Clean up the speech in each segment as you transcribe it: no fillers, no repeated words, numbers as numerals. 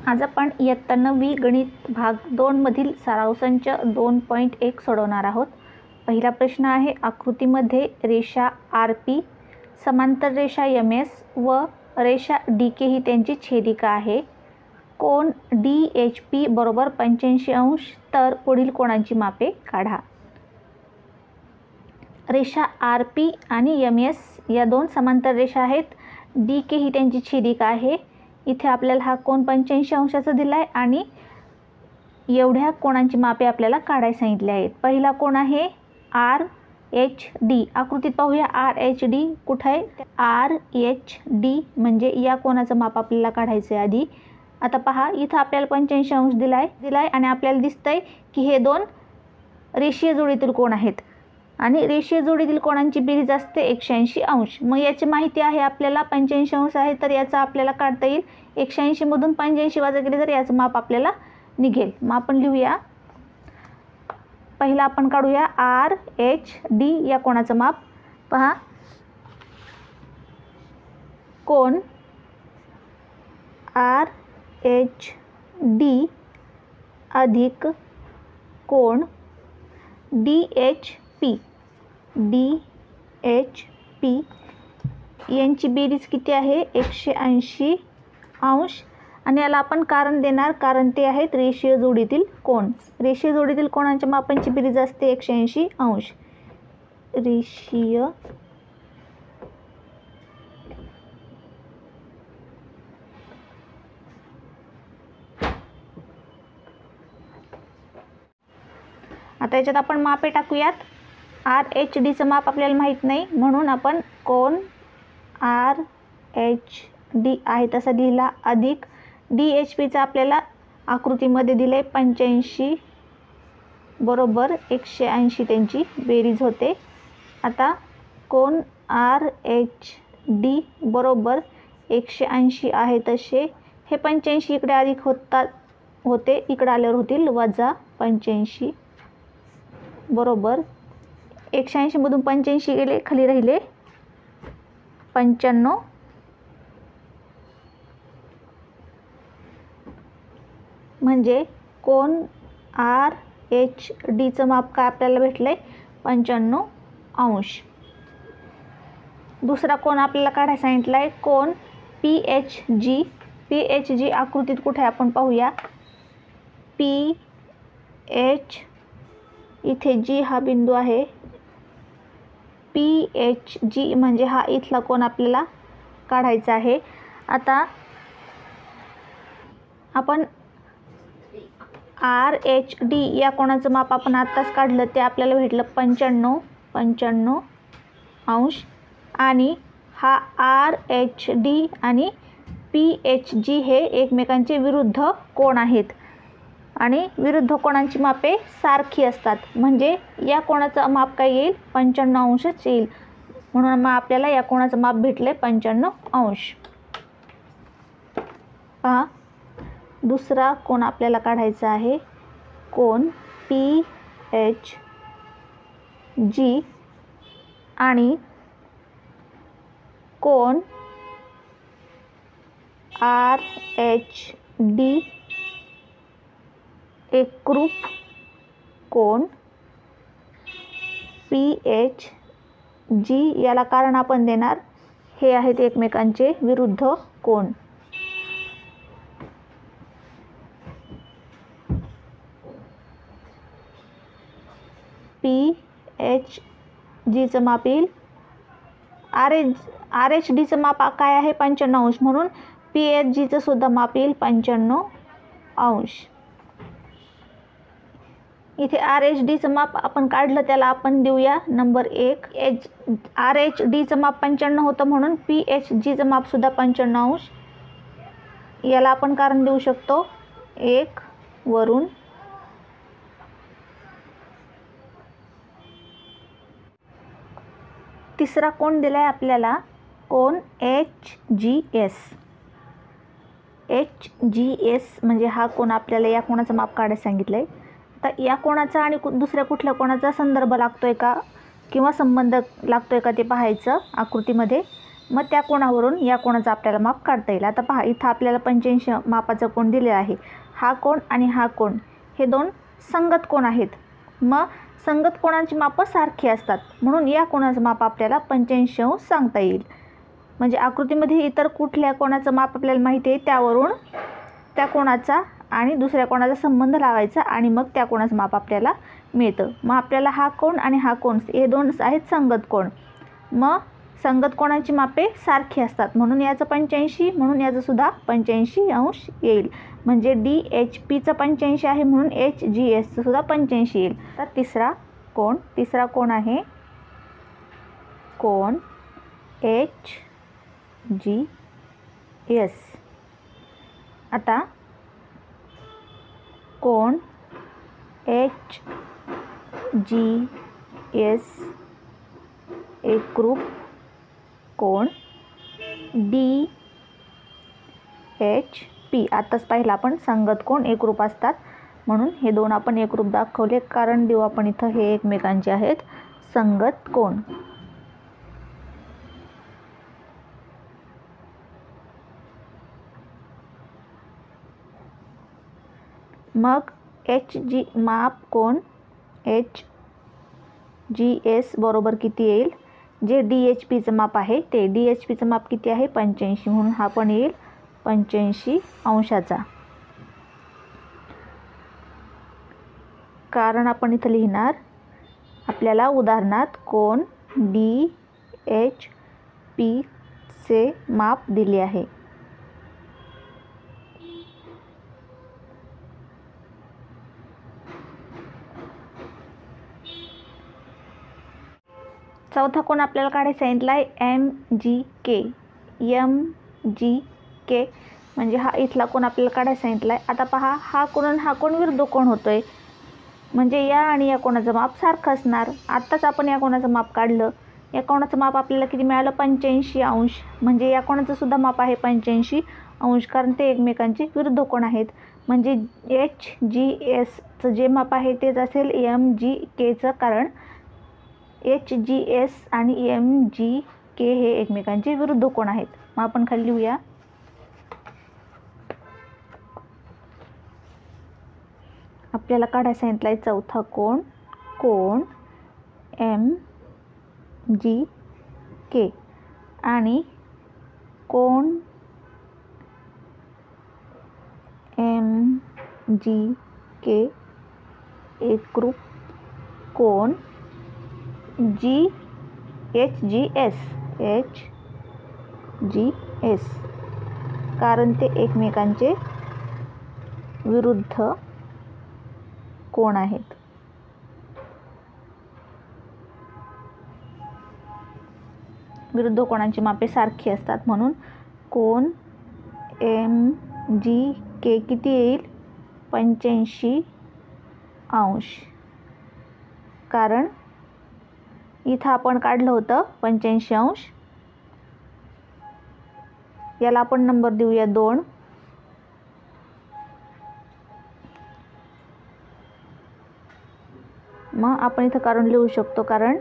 आज आपण इयत्ता 9वी गणित भाग 2 मधील सराव संच 2.1 सोडवणार आहोत। पहिला प्रश्न आहे, आकृतीमध्ये रेषा RP, समांतर रेषा MS व रेषा DK ही त्यांची छेदिका आहे। कोन DHP बरोबर 85 अंश, तर पुढील कोणांची मापे काढा। रेषा RP आणि MS या दोन समांतर रेषा आहेत। DK ही त्यांची छेदिका आहे। इथे आपल्याला हा कोन 85 अंशाचा दिलाय आणि एवढ्या कोणांची मापे आपल्याला काढायला सांगितले आहेत। पहिला कोन आहे RHD। आकृतीत पाहूया RHD कुठे आहे। RHD म्हणजे या कोणाचं माप आपल्याला काढायचं आहे आधी। आता पहा, इथं आपल्याला 85 अंश दिलाय आणि आपल्याला दिसतंय की हे दोन रेषीय जोडीतील कोन आहेत आणि रेषीय जोडीतील कोणांची बेरीज असते 180 अंश। मग याची माहिती आहे आपल्याला 85 अंश आहे, तर याचा आपल्याला काढता येईल। 180 मधून 85 वजा केले तर याचं माप आपल्याला निघेल। मग आपण लिहूया, पहिला आपण काढूया RHD या कोणाचं माप। पहा, कोन RHD अधिक कोन DHP यांची बेरीज किती आहे 180 अंश। आणि याला आपण कारण देणार, कारण ते आहेत रेषीय जोडीतील कोन। रेषीय जोडीतील कोणांच्या मापांची बेरीज असते 180 अंश। रेषीय आता याच्यात आपण मापे टाकूयात। RHD चं माप आपल्याला माहित नाही, म्हणून आपण कोन RHD आहे तसा लिहिला, अधिक DHP चा आपल्याला आकृतीमध्ये दिले 85 बरोबर 180 त्यांची बेरीज होते। आता कोन RHD बरोबर 180 आहे तसे हे 85 इकडे अधिक होते, इकडे आल्यावर होतील वजा 85 बरोबर 180 मधून 85 गेले, खाली राहिले 95। म्हणजे कोन RHD चं माप काय आपल्याला भेटलंय 95 अंश। दुसरा कोन आपल्याला काढायला सांगितलाय कोन PHG। PHG आकृतीत कुठे आपण पाहूया। PH इथे G हा बिंदू आहे। PHG म्हणजे हा इथला कोन आपल्याला काढायचा आहे। आता आपण RHD या कोणाचं माप आपण आत्ताच काढलं, ते आपल्याला भेटलं 95 अंश। आणि हा RHD आणि PHG हे एकमेकांचे विरुद्ध कोन आहेत आणि विरुद्ध कोणांची मापे सारखी असतात, म्हणजे या कोणाचं माप काय येईल 95 अंशच येईल। म्हणून मग आपल्याला या कोणाचं माप भेटले 95 अंश। पहा, दुसरा कोन आपल्याला काढायचा आहे कोन PHG आणि कोन RHD एकरूप कोन PHG याला कारण आपण देणार, हे आहेत एकमेकांचे विरुद्ध कोन। PHG चं माप येईल RHD चं माप काय आहे 95 अंश, म्हणून PHG चं सुद्धा माप येईल 95 अंश। इथे RHD चं माप आपण काढलं, त्याला आपण देऊया नंबर 1। RHD चं माप 95 होतं, म्हणून PHG चं माप सुद्धा 95 अंश। याला आपण कारण देऊ शकतो 1 वरून। तिसरा कोन दिलाय आपल्याला कोन HGS। HGS म्हणजे हा कोन आपल्याला या कोणाचं माप काढायला सांगितलंय। आता या कोणाचा आणि दुसऱ्या कुठल्या कोणाचा संदर्भ लागतोय का किंवा संबंध लागतोय का ते पाहायचं आकृतीमध्ये। मग त्या कोणावरून या कोणाचं आपल्याला माप काढता येईल. आता पहा, इथं आपल्याला 85 मापाचा कोन दिलेला आहे. हा कोन आणि हा कोन हे दोन संगत कोन आहेत. मग संगत कोणांची मापं सारखी असतात म्हणून या कोणाचं माप आपल्याला 85° सांगता येईल. म्हणजे आकृतीमध्ये इतर कुठल्या कोणाचं माप आपल्याला माहिती आहे त्यावरून त्या कोणाचा आणि दुसऱ्या कोणाचा संबंध लावायचा आणि मग त्या कोणाचं माप आपल्याला मिळतं. मग आपल्याला हा कोन आणि हा कोन हे दोन आहेत संगत कोन. मग संगत कोणाची मापे सारखी असतात म्हणून याचं 85 म्हणून याचं सुद्धा 85° येईल. म्हणजे DHPचं 85 आहे म्हणून HGSचं सुद्धा 85 येईल. तर तिसरा कोन आहे कोन HGS. आता कोन HGS एकरूप कोन DHP. आताच पाहिलं आपण संगत कोन एकरूप असतात म्हणून हे दोन आपण एकरूप दाखवले कारण देऊ आपण इथं हे एकमेकांचे आहेत संगत कोन. मग माप कोन HGS बरोबर किती येईल. जे DHPचं माप आहे ते DHPचं माप किती आहे 85 म्हणून हा पण येईल 85°. कारण आपण इथं लिहिणार आपल्याला उदाहरणात कोन DHPचे माप दिले आहे. चौथा कोन आपल्याला काढायचा सांगितला आहे MGK. म्हणजे हा इथला कोन आपल्याला काढायचा सांगितला आहे. आता पहा, हा कोन आणि हा कोन विरुद्ध कोन होतोय म्हणजे या आणि या कोणाचं माप सारखं असणार. आत्ताच आपण या कोणाचं माप काढलं. या कोणाचं माप आपल्याला किती मिळालं 85°. म्हणजे या कोणाचं सुद्धा माप आहे 85° कारण ते एकमेकांचे विरुद्ध कोन आहेत. म्हणजे HGSचं जे माप आहे तेच असेल MGKचं कारण HGS आणि MGK हे एकमेकांचे विरुद्ध कोन आहेत. मग आपण खाली लिहूया आपल्याला काढायला सांगितलं आहे चौथा कोन MGK आणि कोन MGK एकरूप कोन HGS कारण ते एकमेकांचे विरुद्ध कोन आहेत. विरुद्ध कोणांची मापे सारखी असतात म्हणून कोन MGK किती येईल 85°. कारण इथं आपण काढलं होतं 85°. याला आपण नंबर देऊया 2. मग आपण इथं काढून लिहू शकतो कारण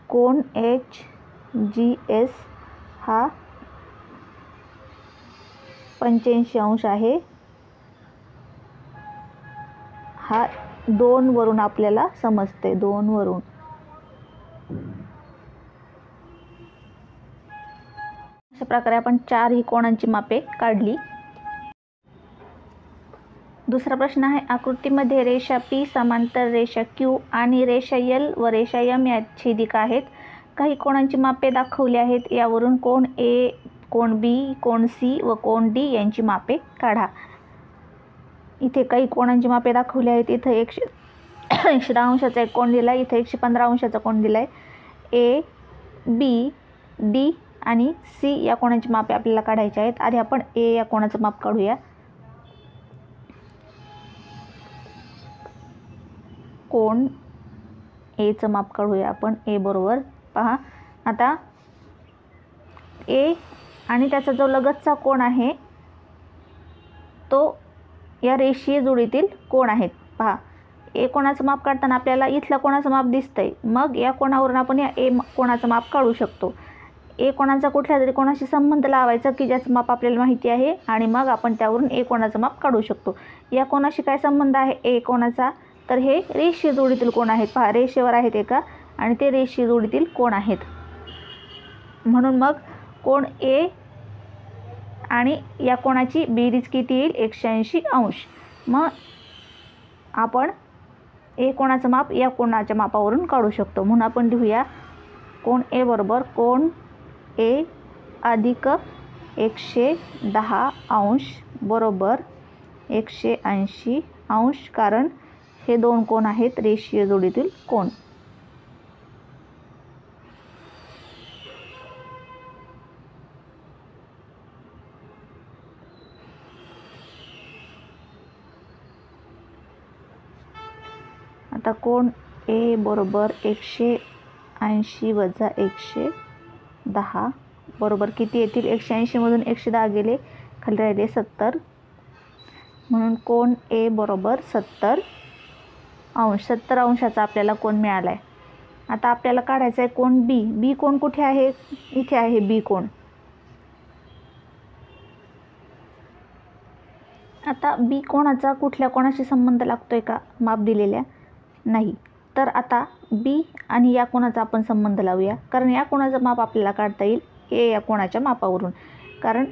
कोन HGS हा 85° आहे. हा 2 वरून आपल्याला समजते 2 वरून. अशा प्रकारे आपण 4 ही कोणांची मापे काढली. दुसरा प्रश्न आहे आकृतीमध्ये रेषा P समांतर रेषा Q आणि रेषा L व रेषा M या छेदिका आहेत. काही कोणांची मापे दाखवली आहेत. यावरून कोन A, cone B, cone C व कोन D यांची मापे काढा. इथे काही कोणांची मापे दाखवली आहेत. इथं 110° एक कोन दिला आहे. इथे 115° कोन दिला आहे. A, B, D आणि C या कोणाची मापे आपल्याला काढायची आहेत. आधी आपण A या कोणाचं माप काढूया. कोन Aचं माप काढूया आपण. A बरोबर पहा आता A आणि त्याचा जो लगतचा कोन आहे तो या रेषीय जोडीतील कोन आहेत. पहा ए कोणाचं माप काढताना आपल्याला इथलं कोणाचं माप दिसतंय, मग या कोणावरून आपण या ए कोणाचं माप काढू शकतो. ए कोणाचा कुठल्या तरी कोणाशी संबंध लावायचा की ज्याचं माप आपल्याला माहिती आहे आणि मग आपण त्यावरून ए कोणाचं माप काढू शकतो. या कोणाशी काय संबंध आहे ए कोणाचा, तर हे रेषीय जोडीतील कोण आहेत. पहा, रेषेवर आहेत एका आणि ते रेषीय जोडीतील कोण आहेत. म्हणून मग कोण ए आणि या कोणाची बेरीज किती येईल, 180 अंश. मग आपण ए कोणाचं माप या कोणाच्या मापावरून काढू शकतो. म्हणून आपण लिहूया कोण ए बरोबर कोण ए अधिक 110 अंश बरोबर 180 अंश, कारण हे दोन कोण आहेत रेषीय जोडीतील कोण. आता कोण ए बरोबर 180 वजा 110 बरोबर किती येतील, 180 मधून 110 गेले, खाली राहिले 70. म्हणून कोण ए बरोबर 70 अंश. 70 अंशाचा आपल्याला कोण मिळाला आहे. आता आपल्याला काढायचा आहे कोण बी. बी कोण कुठे आहे, इथे आहे बी कोण. आता बी कोणाचा कुठल्या कोणाशी संबंध लागतोय का माप दिलेल्या, नाही. तर आता बी आणि या कोणाचा आपण संबंध लावूया, कारण या कोणाचं माप आपल्याला काढता येईल ए या कोणाच्या मापावरून. कारण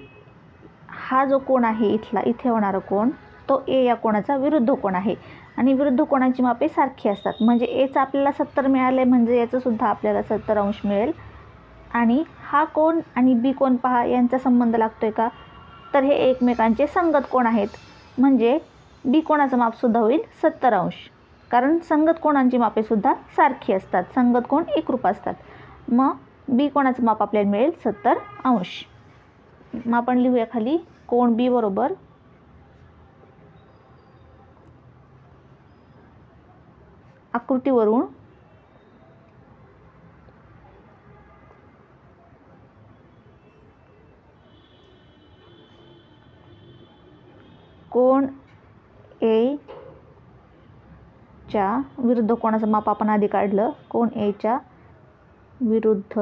हा जो कोण आहे इथला, इथे होणारा कोण, तो ए या कोणाचा विरुद्ध कोण आहे आणि विरुद्ध कोणाची मापे सारखी असतात. म्हणजे एचं आपल्याला 70 मिळाले म्हणजे याचं सुद्धा आपल्याला 70 अंश मिळेल. आणि हा कोण आणि बी कोण पहा, यांचा संबंध लागतोय का, तर हे एकमेकांचे संगत कोण आहेत. म्हणजे बी कोणाचं मापसुद्धा होईल 70 अंश, कारण संगत कोणांची मापेसुद्धा सारखी असतात, संगत कोण एकरूप असतात. मग बी कोणाचं माप आपल्याला मिळेल 70 अंश. मग आपण लिहूया खाली कोण बी बरोबर आकृतीवरून कोण ए च्या विरुद्ध कोणाचं माप आपण आधी काढलं, कोण ए च्या विरुद्ध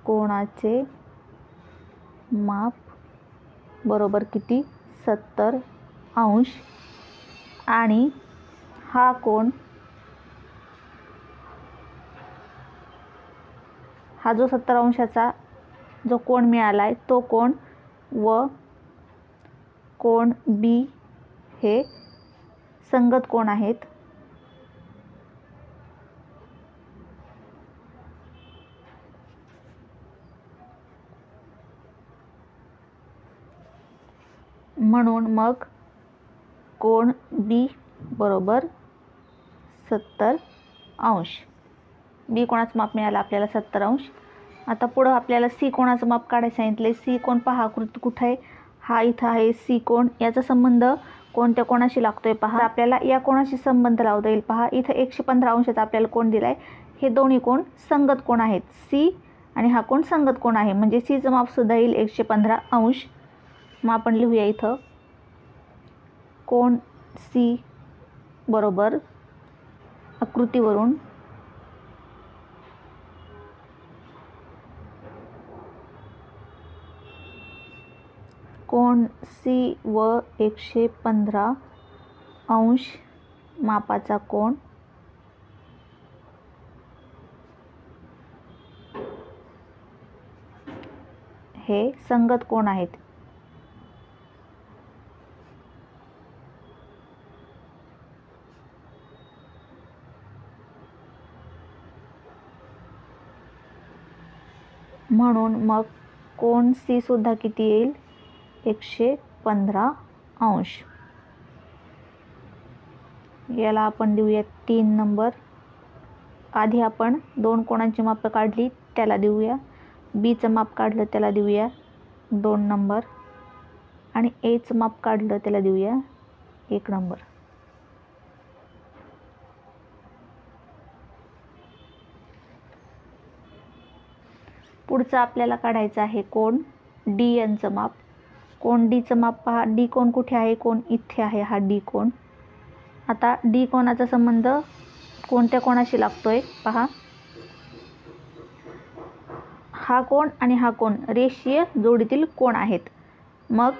कोणाचे माप बरोबर किती, 70 अंश. आणि हा कोण, हा जो 70 अंशाचा जो कोण मिळाला आहे तो कोण व कोण बी हे संगत कोण आहेत. म्हणून मग कोण बी बरोबर 70 अंश. बी कोणाचं माप मिळालं आपल्याला 70 अंश. आता पुढं आपल्याला सी कोणाचं माप काढायचं सांगितले. सी कोण पहा, आकृती कुठं आहे, हा इथं आहे सी कोण. याचा संबंध कोणत्या कोणाशी लागतोय पहा. आपल्याला या कोणाशी संबंध लावता येईल पहा. इथं 115 अंशाचा आपल्याला कोण दिलाय. हे दोन्ही कोण संगत कोण आहेत, सी आणि हा कोण संगत कोण आहे. म्हणजे सीचं मापसुद्धा येईल 115 अंश. मग आपण लिहूया इथं कोण सी बरोबर आकृतीवरून कोण सी व 115 अंश मापाचा कोण हे संगत कोण आहेत. म्हणून मग कोण सी सुद्धा किती येईल, 115 अंश. याला आपण देऊया 3 नंबर. आधी आपण दोन कोणांची माप काढली त्याला देऊया, बीचं माप काढलं त्याला देऊया 2 नंबर आणि एचं माप काढलं त्याला देऊया 1 नंबर. पुढचं आपल्याला काढायचं आहे कोण डी यांचं माप. कोण डीचं माप पहा, डी कोण कुठे आहे, कोण इथे आहे, हा डी कोण. आता डी कोणाचा संबंध कोणत्या कोणाशी लागतोय पहा, हा कोण आणि हा कोण रेषीय जोडीतील कोण आहेत. मग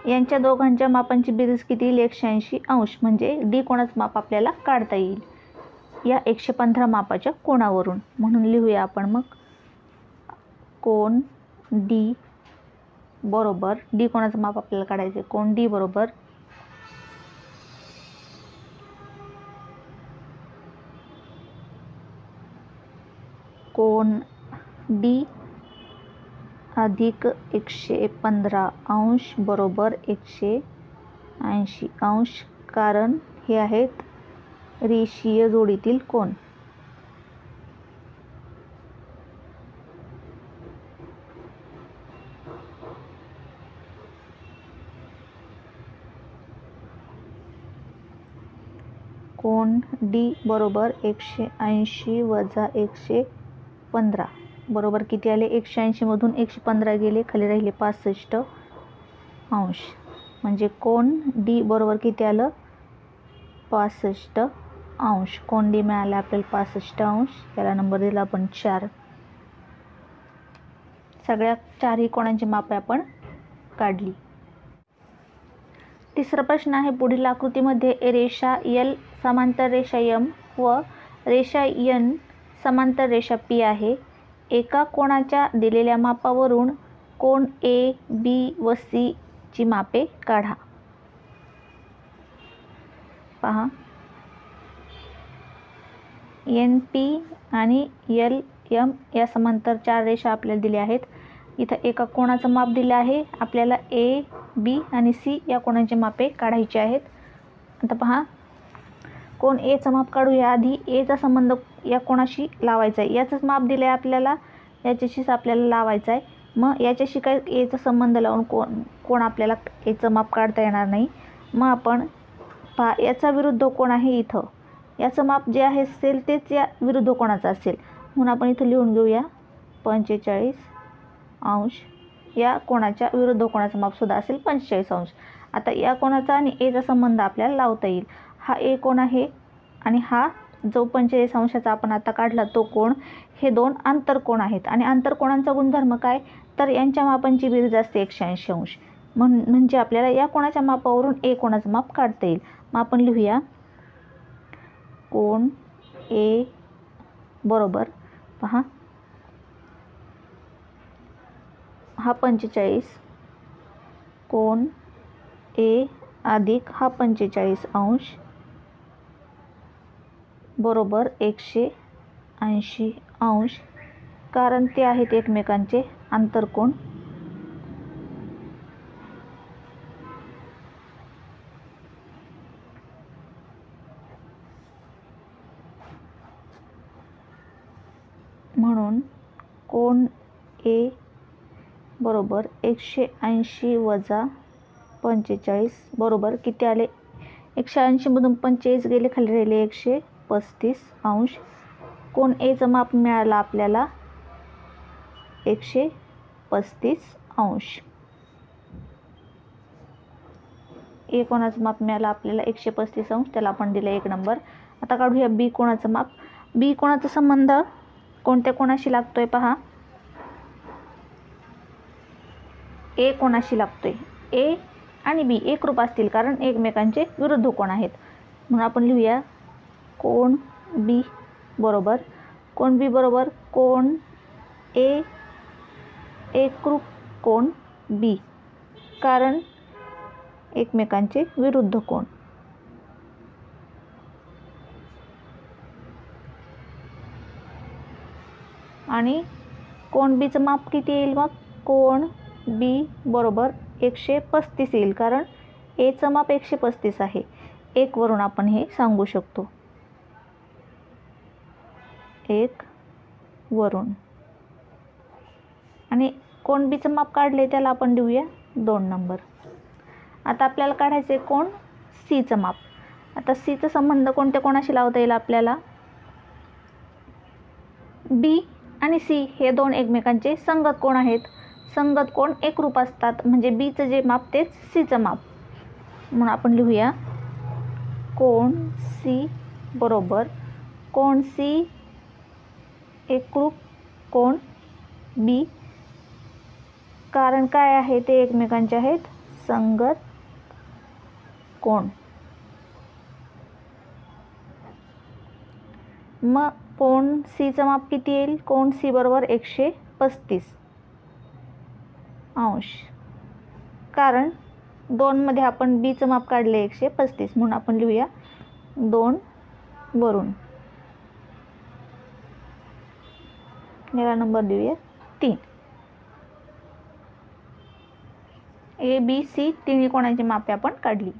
यांच्या दोघांच्या मापांची बेरीज किती येईल, 180 अंश. म्हणजे डी कोणाचं माप आपल्याला काढता येईल या 115 मापाच्या कोणावरून. म्हणून लिहूया आपण मग कोण डी बरोबर, डी कोणाचं माप आपल्याला काढायचे, कोण डी बरोबर कोण डी अधिक 115 अंश बरोबर 180 अंश. कारण हे आहेत रेषीय जोडीतील कोण. कोण डी बरोबर 180 वजा 115 बरोबर किती आले, 180 मधून 115 गेले, खाली राहिले 65 अंश. म्हणजे कोण डी बरोबर किती आलं, 65 अंश. कोण डी मिळाला आपल्याला 65 अंश. याला नंबर दिला आपण 4. सगळ्या 4ही कोणांची मापे आपण काढली. तिसरा प्रश्न आहे, पुढील आकृतीमध्ये रेषा एल समांतर रेषा एम व रेषा एन समांतर रेषा पी आहे. एका कोणाच्या दिलेल्या मापावरून कोण ए, बी व सी ची मापे काढा. पहा, एन पी आणि एल एम या समांतर 4 रेषा आपल्याला दिल्या आहेत. इथं एका कोणाचं माप दिलं आहे आपल्याला, ए, बी आणि सी या कोणाची मापे काढायची आहेत. आता पहा, कोण एचं माप काढूया. आधी एचा संबंध या कोणाशी लावायचा आहे, याचंच माप दिलं आहे आपल्याला, याच्याशीच आपल्याला लावायचं आहे. मग याच्याशी काय एचा संबंध लावून कोण आपल्याला एचं माप काढता येणार नाही. मग आपण पहा, याचा विरुद्ध कोण आहे इथं, याचं माप जे आहे असेल तेच या विरुद्ध कोणाचं असेल. म्हणून आपण इथं लिहून घेऊया 45 अंश. या कोणाच्या विरुद्ध कोणाचं मापसुद्धा असेल 45 अंश. आता या कोणाचा आणि एचा संबंध आपल्याला लावता येईल. हा ए कोण आहे आणि हा जो 45 अंशाचा आपण आता काढला तो कोण. हे दोन आंतरकोण आहेत आणि आंतरकोणांचा गुणधर्म काय, तर यांच्या मापांची बेरीज असते 180 अंश. म्हणजे आपल्याला या कोणाच्या मापावरून ए कोणाचं माप काढता येईल. मग आपण लिहूया कोण ए बरोबर, पहा हा 45, कोण ए अधिक हा 45 अंश बरोबर 180 अंश. कारण ते आहेत एकमेकांचे आंतरकोण. म्हणून कोण ए बरोबर 180 वजा 45 बरोबर किती आले, 180 मधून 45 गेले, खाली राहिले 135 अंश. कोण एचं माप मिळालं आपल्याला 135 अंश. ए कोणाचं माप मिळालं आपल्याला 135 अंश, त्याला आपण दिलं 1 नंबर. आता काढूया बी कोणाचं माप. बी कोणाचा संबंध कोणत्या कोणाशी लागतोय पहा, ए कोणाशी लागतोय. ए आणि बी एकरूप असतील कारण एकमेकांचे विरुद्ध कोण आहेत. म्हणून आपण लिहूया कोण बी बरोबर, कोण बी बरोबर कोण ए एकरूप कोण बी, कारण एकमेकांचे विरुद्ध कोण. आणि कोण बीचं माप किती येईल, मग कोण बी बरोबर 135 येईल, कारण एचं माप 135 आहे. 1 वरून आपण हे सांगू शकतो, 1 वरून. आणि कोण बीचं माप काढले त्याला आपण देऊया 2 नंबर. आता आपल्याला काढायचे कोण सीचं माप. आता सीचा संबंध कोणत्या कोणाशी लावता येईल आपल्याला, बी आणि सी हे दोन एकमेकांचे संगत कोण आहेत. संगत कोण एकरूप असतात, म्हणजे बीचं जे माप तेच सीचं माप. म्हणून आपण लिहूया कोण सी बरोबर कोण सी एकरूप कोण बी. कारण काय आहे, ते एकमेकांचे आहेत संगत कोण. मग कोण सीचं माप किती येईल, कोण सी बरोबर 135 अंश. कारण 2 मध्ये आपण बीचं माप काढले 135, म्हणून आपण लिहूया 2 वरून याला नंबर देऊया 3. ए बी सी तिन्ही कोणाची मापे आपण काढली.